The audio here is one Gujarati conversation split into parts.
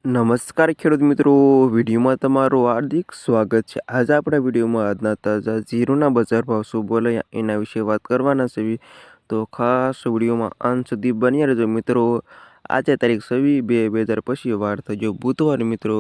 નમસ્કાર ખેડૂત મિત્રો, વિડીયોમાં તમારું હાર્દિક સ્વાગત છે। આજે આપણા વિડીયોમાં આજના તાજા જીરુના બજાર ભાવ શું બોલાયા એના વિશે વાત કરવાના છે। તો ખાસ વિડીયોમાં અંત સુધી બન્યા રહેજો મિત્રો। આજે તારીખ 26/2/2025 વાર થયો બુધવાર મિત્રો।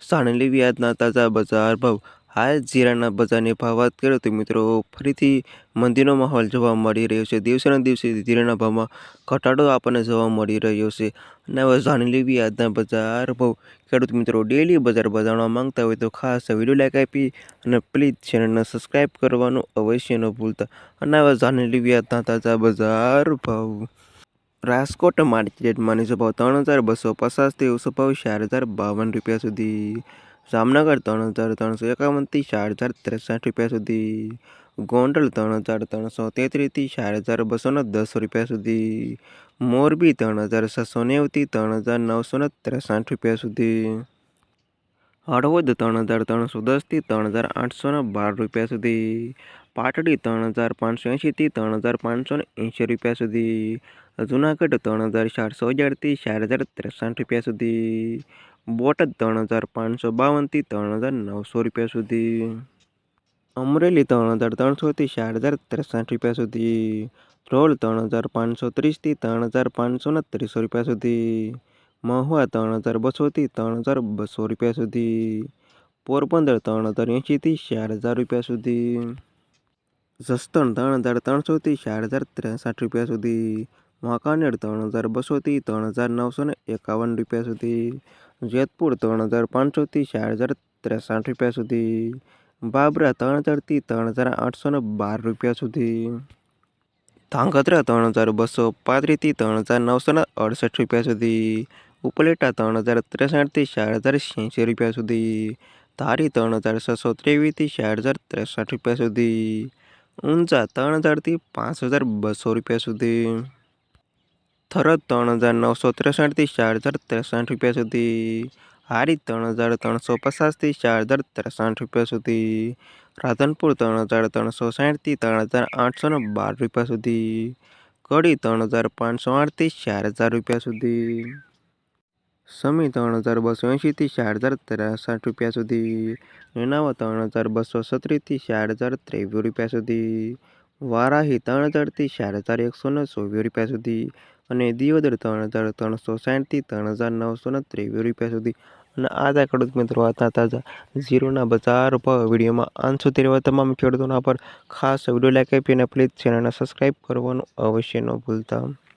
જાણી લેવી આજના તાજા બજાર ભાવ। હાલ જીરાના બજારની ભાવ વાત કરીએ તો મિત્રો ફરીથી મંદીનો માહોલ જોવા મળી રહ્યો છે। દિવસેને દિવસે જીરાના ભાવમાં ઘટાડો આપણને જોવા મળી રહ્યો છે। અને હવે જાણી લેવી આજના બજાર ભાવ। ખેડૂત મિત્રો ડેલી બજાર જાણવા માંગતા હોય તો ખાસ વિડીયો લાઈક આપી અને પ્લીઝ ચેનલને સબસ્ક્રાઈબ કરવાનું અવશ્ય ન ભૂલતા। અને હવે જાણી લેવી આજના તાજા બજાર ભાવ। રાજકોટ માર્કેટમાં નીચો ભાવ 3250 થી ઊંચો ભાવ 4052 રૂપિયા સુધી। જામનગર 3351 થી 4063 રૂપિયા સુધી। ગોંડલ 3333 થી 4210 રૂપિયા સુધી। મોરબી 3790 થી 3963 રૂપિયા સુધી। હળવદ 3310 થી 3812 રૂપિયા સુધી। પાટડી 3580 થી 3580 રૂપિયા સુધી। જુનાગઢ 3411 થી 4063 રૂપિયા સુધી। બોટાદ 3552 થી 3900 રૂપિયા સુધી। અમરેલી 3300 થી 4063 રૂપિયા સુધી। ધ્રોલ 3530 થી 3529 રૂપિયા સુધી। મહુવા 3200 થી 3200 રૂપિયા સુધી। પોરબંદર 3080 થી 4000 રૂપિયા સુધી। જસદણ 3300 થી 4063 રૂપિયા સુધી। વાંકાનેર 3200 થી 3951 રૂપિયા સુધી। જેતપુર 3500 થી 4063 રૂપિયા સુધી। બાબરા 3000 થી 3812 રૂપિયા સુધી। ધાંગધ્રા 3235 થી 3968 રૂપિયા સુધી। ઉપલેટા 3063 થી 4086 રૂપિયા સુધી। ધારી 3623 થી 4063 રૂપિયા સુધી। ઊંઝા 3000 થી 5200 રૂપિયા સુધી। થરદ 3963 થી 4063 રૂપિયા સુધી। હારીજ 3350 થી 4063 રૂપિયા સુધી। રાધનપુર 3360 થી 3812 રૂપિયા સુધી। કડી 3508 થી 4000 રૂપિયા સુધી। સમી 3280 થી 4063 રૂપિયા સુધી। નેનાવા 3217 થી 4023 રૂપિયા સુધી। વારાહી 3000 થી 4124 રૂપિયા સુધી। અને દિયોદર 3360 થી 3923 રૂપિયા સુધી। અને આ હતા ખેડૂત મિત્રો આજના તાજા જીરુના બજાર ભાવ। વિડીયોમાં અંત સુધી રહેવા તમામ ખેડૂતોના પર ખાસ વિડીયો લાઈક આપી અને પ્લીઝ ચેનલને સબસ્ક્રાઈબ કરવાનું અવશ્ય ન ભૂલતા।